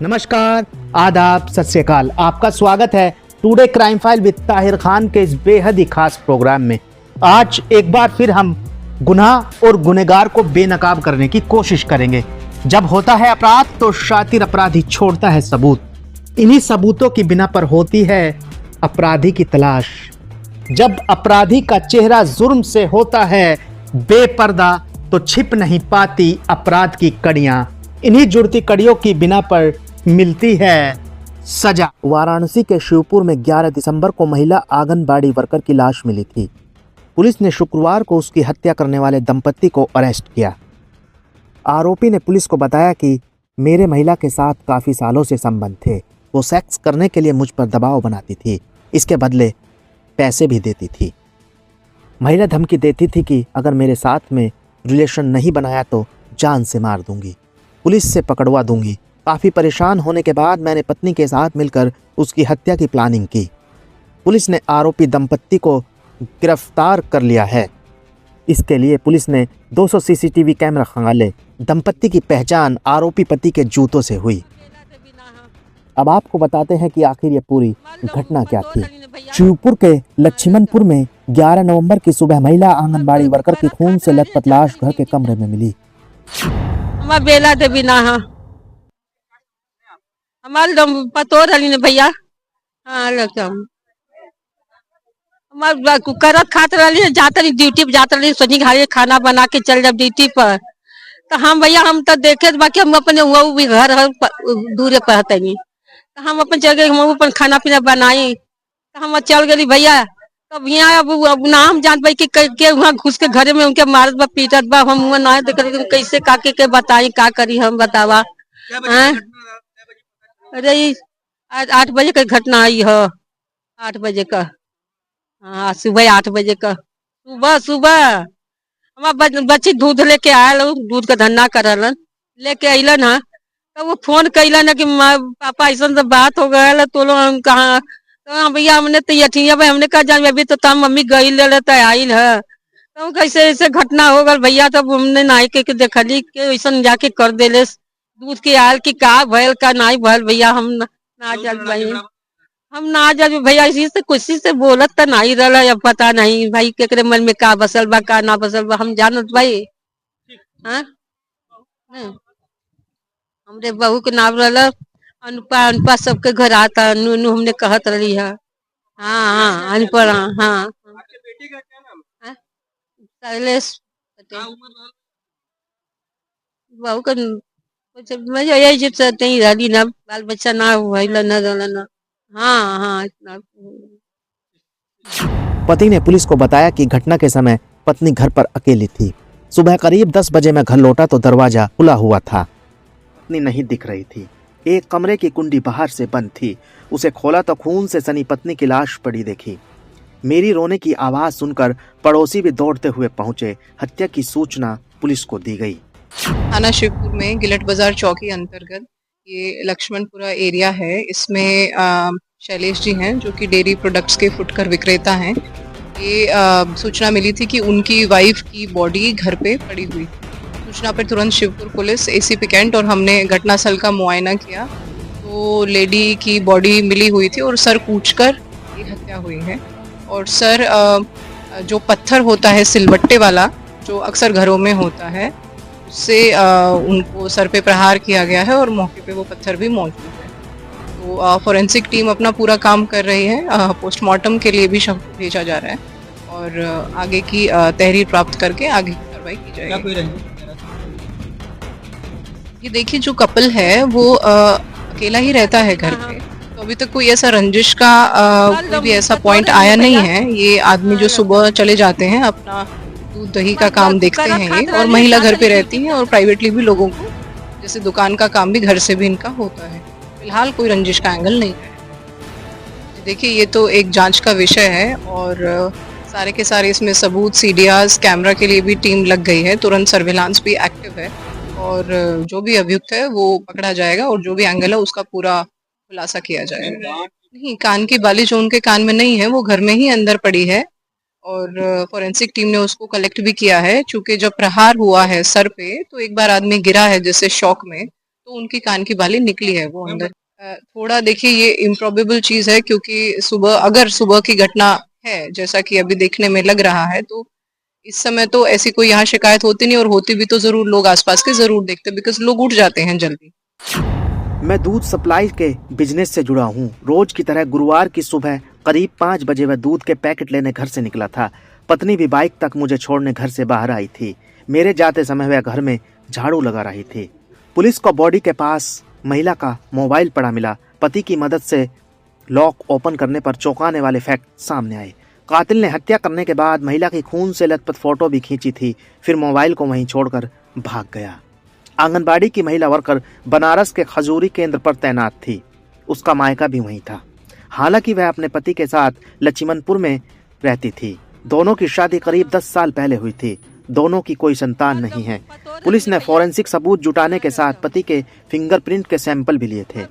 नमस्कार, आदाब, सत श्री अकाल। आपका स्वागत है today crime file with Tahir Khan के इस बेहद ही खास प्रोग्राम में। आज एक बार फिर हम गुनाह और गुनहगार को बेनकाब करने की कोशिश करेंगे। जब होता है अपराध तो शातिर अपराधी छोड़ता है सबूत। इन्हीं सबूतों की बिना पर होती है अपराधी की तलाश। जब अपराधी का चेहरा जुर्म से होता है बेपर्दा तो छिप नहीं पाती अपराध की कड़ियां। इन्हीं जुड़ती कड़ियों की बिना पर मिलती है सजा। वाराणसी के शिवपुर में 11 दिसंबर को महिला आंगनबाड़ी वर्कर की लाश मिली थी। पुलिस ने शुक्रवार को उसकी हत्या करने वाले दंपत्ति को अरेस्ट किया। आरोपी ने पुलिस को बताया कि मेरे महिला के साथ काफ़ी सालों से संबंध थे। वो सेक्स करने के लिए मुझ पर दबाव बनाती थी, इसके बदले पैसे भी देती थी। महिला धमकी देती थी कि अगर मेरे साथ में रिलेशन नहीं बनाया तो जान से मार दूंगी, पुलिस से पकड़वा दूंगी। काफ़ी परेशान होने के बाद मैंने पत्नी के साथ मिलकर उसकी हत्या की प्लानिंग की। पुलिस ने आरोपी दंपत्ति को गिरफ्तार कर लिया है। इसके लिए पुलिस ने 200 सीसीटीवी कैमरा खंगाले। दंपत्ति की पहचान आरोपी पति के जूतों से हुई। अब आपको बताते हैं कि आखिर ये पूरी घटना क्या थी। शिवपुर के लक्ष्मणपुर में 11 नवंबर की सुबह महिला आंगनबाड़ी वर्कर की खून से लथपथ लाश घर के कमरे में मिली। हमार बेला दे बिना हमार पतो रही ने भैया। हाँ हमार करत खात रही, जाते रही ड्यूटी पे, जाते रही सोनी घाड़ी खाना बना के चल जब ड्यूटी पर। तो हम भैया हम तो देखे बाकी हम अपने वो भी घर दूर पहते नहीं, तो हम अपन चल गए, हम अपन खाना पीना बनाई तो हम चल गई भैया। तब यहाँ अब ना हम जान पाई कि वहाँ घुस के घरे में उनके मारत बा पीटत बा। हम वहाँ ना देख कैसे काके के बताई का करी हम बतावा। अरे आज 8 बजे का घटना आई है। 8 बजे का, हाँ सुबह 8 बजे का, सुबह सुबह हमारा बच्ची दूध लेके आयल, दूध का धंधा करलन, लेके अलन है। तो वो फोन कैलन है कि पापा ऐसा तो बात हो गया तो लोग हम कहाँ। तो भैया हमने तो यठिया भाई हमने कहा जान अभी तो तम मम्मी गई ले तो आयल है। तो कैसे ऐसे घटना हो गल भैया। तब हमने नाई के देखली कि ऐसा जाके कर देले दूध के आयल की का भयल का नहीं भयल भैया। हम ना जान भाई, हम ना जान भैया। इसी से कुछ से बोलत तो नहीं रहा, अब पता नहीं भाई केकरे मन में का बसल बा का ना बसल बा हम जानत भाई। हाँ हमरे बहू के नाम रहा अनुपा। अनुपा सबके घर आता नू हमने कहत रही है। हाँ हाँ अनुपा, हाँ शैलेश पटेल बहू का यही रही ना, बाल बच्चा ना हुआ न रहना। हाँ हाँ इतना। पति ने पुलिस को बताया कि घटना के समय पत्नी घर पर अकेली थी। सुबह करीब 10 बजे मैं घर लौटा तो दरवाजा खुला हुआ था। पत्नी नहीं दिख रही थी। एक कमरे की कुंडी बाहर से बंद थी। उसे खोला तो खून से सनी पत्नी की लाश पड़ी देखी। मेरी रोने की आवाज सुनकर पड़ोसी भी दौड़ते हुए पहुंचे। हत्या की सूचना पुलिस को दी गई। थाना शिवपुर में गिलट बाजार चौकी अंतर्गत ये लक्ष्मणपुरा एरिया है। इसमें शैलेश जी हैं जो कि डेयरी प्रोडक्ट्स के फुटकर विक्रेता हैं। ये सूचना मिली थी कि उनकी वाइफ की बॉडी घर पे पड़ी हुई। सूचना पर तुरंत शिवपुर पुलिस, एसीपी कैंट और हमने घटनास्थल का मुआयना किया तो लेडी की बॉडी मिली हुई थी और सर कूचकर ये हत्या हुई है। और सर जो पत्थर होता है सिलबट्टे वाला जो अक्सर घरों में होता है उससे उनको सर पे प्रहार किया गया है और मौके पे वो पत्थर भी मौजूद है। तो फॉरेंसिक टीम अपना पूरा काम कर रही है। पोस्टमार्टम के लिए भी शव भेजा जा रहा है और आगे की तहरीर प्राप्त करके आगे की कार्रवाई की जाएगी। ये देखिए जो कपल है वो अकेला ही रहता है घर पे, तो अभी तक कोई ऐसा रंजिश का कोई भी ऐसा पॉइंट आया नहीं है। ये आदमी जो सुबह चले जाते हैं अपना दूध दही का काम देखते हैं ये, और महिला घर पे रहती है और प्राइवेटली भी लोगों को जैसे दुकान का काम भी घर से भी इनका होता है। फिलहाल कोई रंजिश का एंगल नहीं है। देखिए ये तो एक जांच का विषय है और सारे के सारे इसमें सबूत, सीडीआरस, कैमरा के लिए भी टीम लग गई है। तुरंत सर्विलांस भी एक्टिव है और जो भी अभियुक्त है वो पकड़ा जाएगा और जो भी एंगल है उसका पूरा खुलासा किया जाएगा। नहीं, कान की बाली जो उनके कान में नहीं है वो घर में ही अंदर पड़ी है और फॉरेंसिक टीम ने उसको कलेक्ट भी किया है। चूंकि जब प्रहार हुआ है सर पे तो एक बार आदमी गिरा है जैसे शॉक में, तो उनकी कान की बाली निकली है वो अंदर। थोड़ा देखिए ये इम्प्रॉबेबल चीज है, क्योंकि अगर सुबह की घटना है जैसा कि अभी देखने में लग रहा है, तो इस समय तो ऐसी कोई यहाँ शिकायत होती नहीं, और होती भी तो जरूर लोग आसपास के जरूर देखते, बिकॉज लोग उठ जाते हैं जल्दी। मैं दूध सप्लाई के बिजनेस से जुड़ा हूँ। रोज की तरह गुरुवार की सुबह करीब 5 बजे वह दूध के पैकेट लेने घर से निकला था। पत्नी भी बाइक तक मुझे छोड़ने घर से बाहर आई थी। मेरे जाते समय वह घर में झाड़ू लगा रही थी। पुलिस को बॉडी के पास महिला का मोबाइल पड़ा मिला। पति की मदद से लॉक ओपन करने पर चौंकाने वाले फैक्ट सामने आए। कातिल ने हत्या करने के बाद महिला की खून से लथपथ फोटो भी खींची थी, फिर मोबाइल को वहीं छोड़कर भाग गया। आंगनबाड़ी की महिला वर्कर बनारस के खजूरी केंद्र पर तैनात थी। उसका मायका भी वहीं था। हालांकि वह अपने पति के साथ लक्ष्मणपुर में रहती थी। दोनों की शादी करीब 10 साल पहले हुई थी। दोनों की कोई संतान नहीं है। पुलिस ने फॉरेंसिक सबूत जुटाने के साथ पति के फिंगरप्रिंट के सैंपल भी लिए थे।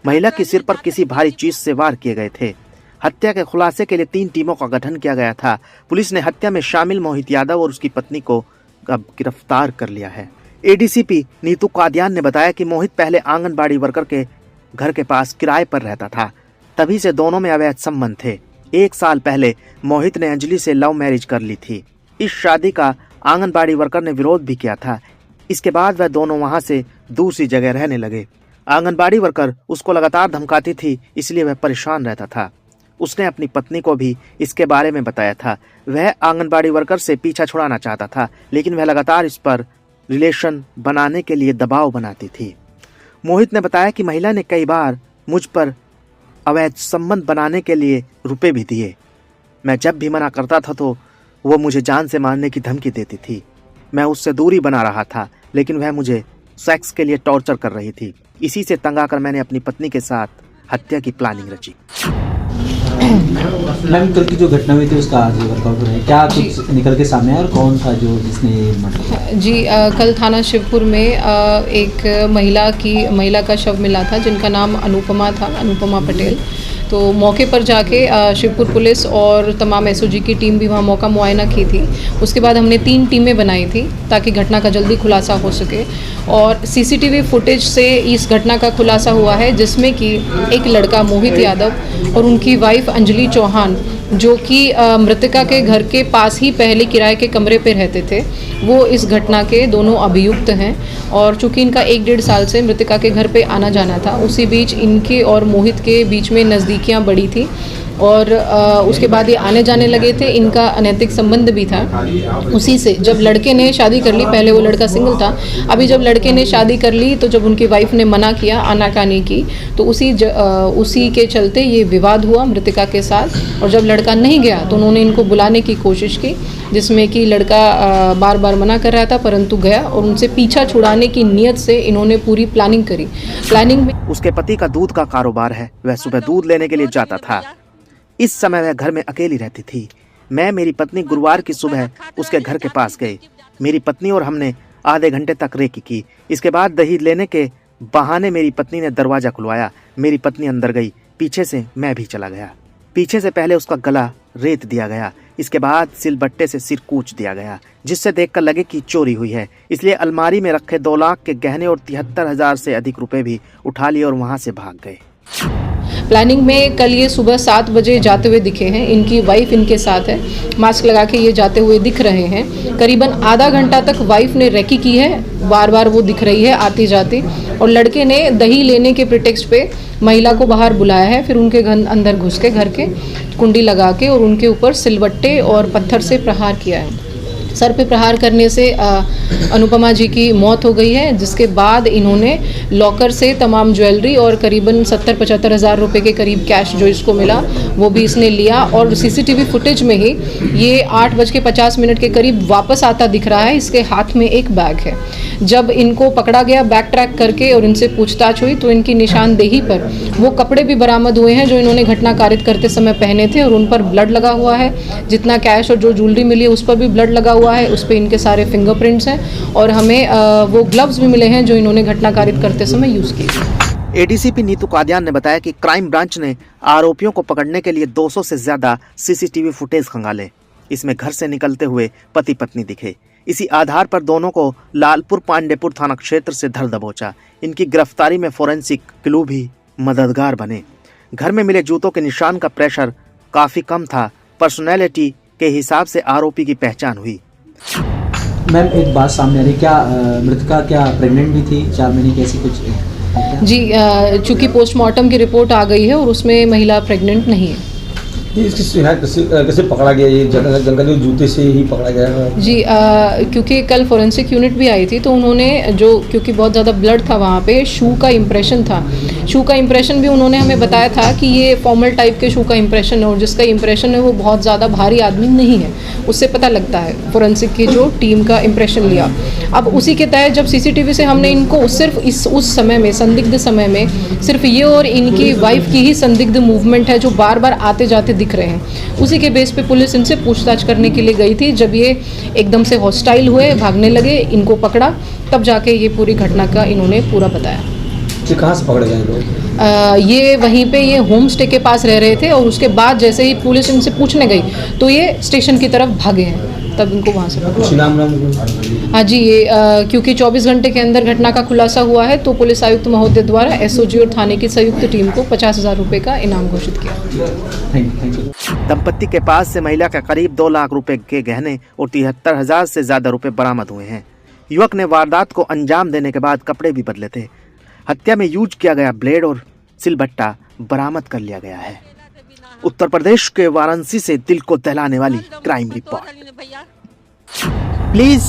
महिला के सिर पर किसी भारी चीज से वार किए गए थे। हत्या के खुलासे के लिए 3 टीमों का गठन किया गया था। पुलिस ने हत्या में शामिल मोहित यादव और उसकी पत्नी को अब गिरफ्तार कर लिया है। एडीसीपी नीतू कादियान ने बताया कि मोहित पहले आंगनबाड़ी वर्कर के घर के पास किराए पर रहता था। तभी से दोनों में अवैध संबंध थे। 1 साल पहले मोहित ने अंजलि से लव मैरिज कर ली थी। इस शादी का आंगनबाड़ी वर्कर ने विरोध भी किया था। इसके बाद वह दोनों वहां से दूसरी जगह रहने लगे। आंगनबाड़ी वर्कर उसको लगातार धमकाती थी, इसलिए वह परेशान रहता था। उसने अपनी पत्नी को भी इसके बारे में बताया था। वह आंगनबाड़ी वर्कर से पीछा छुड़ाना चाहता था, लेकिन वह लगातार इस पर रिलेशन बनाने के लिए दबाव बनाती थी। मोहित ने बताया कि महिला ने कई बार मुझ पर अवैध संबंध बनाने के लिए रुपए भी दिए। मैं जब भी मना करता था तो वो मुझे जान से मारने की धमकी देती थी। मैं उससे दूरी बना रहा था, लेकिन वह मुझे सेक्स के लिए टॉर्चर कर रही थी। इसी से तंग आकर मैंने अपनी पत्नी के साथ हत्या की प्लानिंग रची। मैम, कल की जो घटना हुई थी उसका आज वर्कआउट हो रहा है, क्या कुछ निकल के सामने आया और कौन था जो जिसने मर्डर? जी, कल थाना शिवपुर में एक महिला का शव मिला था, जिनका नाम अनुपमा पटेल। तो मौके पर जाके शिवपुर पुलिस और तमाम एसओजी की टीम भी वहाँ मौका मुआयना की थी। उसके बाद हमने 3 टीमें बनाई थी ताकि घटना का जल्दी खुलासा हो सके, और सीसीटीवी फुटेज से इस घटना का खुलासा हुआ है, जिसमें कि एक लड़का मोहित यादव और उनकी वाइफ अंजलि चौहान, जो कि मृतका के घर के पास ही पहले किराए के कमरे पे रहते थे, वो इस घटना के दोनों अभियुक्त हैं। और चूंकि इनका 1-1.5 साल से मृतका के घर पे आना जाना था, उसी बीच इनके और मोहित के बीच में नज़दीकियाँ बढ़ी थी, और उसके बाद ये आने जाने लगे थे। इनका अनैतिक संबंध भी था। उसी से जब लड़के ने शादी कर ली, पहले वो लड़का सिंगल था, अभी जब लड़के ने शादी कर ली तो जब उनकी वाइफ ने मना किया, आनाकानी की, तो उसी के चलते ये विवाद हुआ मृतिका के साथ। और जब लड़का नहीं गया तो उन्होंने इनको बुलाने की कोशिश की, जिसमें कि लड़का बार बार मना कर रहा था, परंतु गया, और उनसे पीछा छुड़ाने की नीयत से इन्होंने पूरी प्लानिंग करी। प्लानिंग में उसके पति का दूध का कारोबार है। वह सुबह दूध लेने के लिए जाता था। इस समय वह घर में अकेली रहती थी। मैं, मेरी पत्नी गुरुवार की सुबह उसके घर के पास गए। मेरी पत्नी और हमने आधे घंटे तक रेकी की। इसके बाद दही लेने के बहाने मेरी पत्नी ने दरवाजा खुलवाया। मेरी पत्नी अंदर गई, पीछे से मैं भी चला गया। पीछे से पहले उसका गला रेत दिया गया, इसके बाद सिलबट्टे से सिर कूच दिया गया, जिससे देखकर लगे कि चोरी हुई है। इसलिए अलमारी में रखे 2 लाख के गहने और 73,000 से अधिक रुपए भी उठा लिए और वहां से भाग गए। प्लानिंग में कल ये सुबह 7 बजे जाते हुए दिखे हैं। इनकी वाइफ इनके साथ है, मास्क लगा के ये जाते हुए दिख रहे हैं। करीबन आधा घंटा तक वाइफ ने रेकी की है, बार बार वो दिख रही है आती जाती, और लड़के ने दही लेने के प्रिटेक्स्ट पे महिला को बाहर बुलाया है। फिर उनके घर अंदर घुस के घर के कुंडी लगा के और उनके ऊपर सिलवट्टे और पत्थर से प्रहार किया है। सर पे प्रहार करने से अनुपमा जी की मौत हो गई है, जिसके बाद इन्होंने लॉकर से तमाम ज्वेलरी और करीबन 70-75 हज़ार रुपये के करीब कैश जो इसको मिला वो भी इसने लिया। और सीसीटीवी फुटेज में ही ये 8:50 के करीब वापस आता दिख रहा है। इसके हाथ में एक बैग है। जब इनको पकड़ा गया बैक ट्रैक करके और इनसे पूछताछ हुई तो इनकी निशानदेही पर वो कपड़े भी बरामद हुए हैं जो इन्होंने घटना कारित करते समय पहने थे, और उन पर ब्लड लगा हुआ है। जितना कैश और जो ज्वेलरी मिली है उस पर भी ब्लड लगा हुआ है, उस पे इनके सारे फिंगरप्रिंट्स हैं, और हमें वो ग्लव्स भी मिले हैं जो इन्होंने घटना कारित करते समय यूज किए। एडीसीपी नीतू कादियान ने बताया कि क्राइम ब्रांच ने आरोपियों को पकड़ने के लिए 200 से ज्यादा सीसीटीवी फुटेज खंगाले। इसमें घर से निकलते हुए पति पत्नी दिखे। इसी आधार पर दोनों को लालपुर पांडेपुर थाना क्षेत्र से धर दबोचा। इनकी गिरफ्तारी में फोरेंसिक क्लू भी मददगार बने। घर में मिले जूतों के निशान का प्रेशर काफी कम था। पर्सनैलिटी के हिसाब से आरोपी की पहचान हुई। मैम एक बात सामने आ रही, क्या मृतका क्या प्रेग्नेंट भी थी 4 महीने की, ऐसी कुछ क्या? जी, चूंकि पोस्टमार्टम की रिपोर्ट आ गई है और उसमें महिला प्रेग्नेंट नहीं है। इसकी कैसे पकड़ा गया? ये जंगली जूते से ही पकड़ा गया है? जी, क्योंकि कल फोरेंसिक यूनिट भी आई थी तो उन्होंने क्योंकि बहुत ज़्यादा ब्लड था वहाँ पे, शू का इम्प्रेशन था। शू का इम्प्रेशन भी उन्होंने हमें बताया था कि ये फॉर्मल टाइप के शू का इम्प्रेशन है और जिसका इम्प्रेशन है वो बहुत ज़्यादा भारी आदमी नहीं है, उससे पता लगता है। फोरेंसिक की जो टीम का इम्प्रेशन लिया, अब उसी के तहत जब सीसीटीवी से हमने इनको सिर्फ उस समय में, संदिग्ध समय में, सिर्फ ये और इनकी वाइफ की ही संदिग्ध मूवमेंट है जो बार बार आते जाते दिख रहे हैं, उसी के बेस पे पुलिस इनसे पूछताछ करने के लिए गई थी। जब ये एकदम से हॉस्टाइल हुए, भागने लगे, इनको पकड़ा, तब जाके ये पूरी घटना का इन्होंने पूरा बताया। ये कहाँ से पकड़े गए लोग? ये वहीं पे ये होम स्टे के पास रह रहे थे और उसके बाद जैसे ही पुलिस इनसे पूछने गई तो ये स्टेशन की तरफ भागे हैं, तब इनको वहाँ से पकड़ा। हाँ जी, ये क्योंकि 24 घंटे के अंदर घटना का खुलासा हुआ है तो पुलिस आयुक्त महोदय द्वारा एसओजी और थाने की संयुक्त टीम को 50,000 रुपये का इनाम घोषित किया। Thank you. दंपत्ति के पास से महिला का करीब 2 लाख रुपए के गहने और 73,000 से ज्यादा रुपए बरामद हुए हैं। युवक ने वारदात को अंजाम देने के बाद कपड़े भी बदले थे। हत्या में यूज किया गया ब्लेड और सिलबट्टा बरामद कर लिया गया है। उत्तर प्रदेश के वाराणसी से दिल को दहलाने वाली क्राइम रिपोर्ट। प्लीज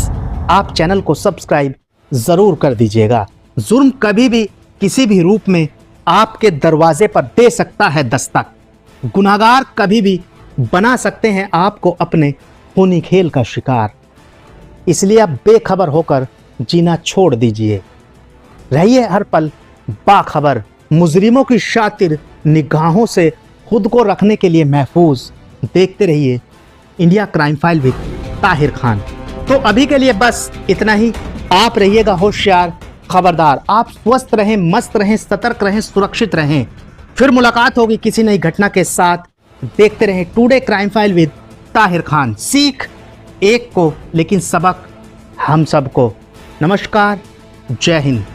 आप चैनल को सब्सक्राइब जरूर कर दीजिएगा। जुर्म कभी भी किसी भी रूप में आपके दरवाजे पर दे सकता है दस्तक। गुनाहगार कभी भी बना सकते हैं आपको अपने खूनी खेल का शिकार। इसलिए आप बेखबर होकर जीना छोड़ दीजिए। रहिए हर पल बाखबर। मुजरिमों की शातिर निगाहों से खुद को रखने के लिए महफूज देखते रहिए India crime file with Tahir Khan. तो अभी के लिए बस इतना ही। आप रहिएगा होशियार, खबरदार। आप स्वस्थ रहें, मस्त रहें, सतर्क रहें, सुरक्षित रहें। फिर मुलाकात होगी किसी नई घटना के साथ। देखते रहें today crime file with Tahir Khan. सीख एक को, लेकिन सबक हम सबको। नमस्कार, जय हिंद।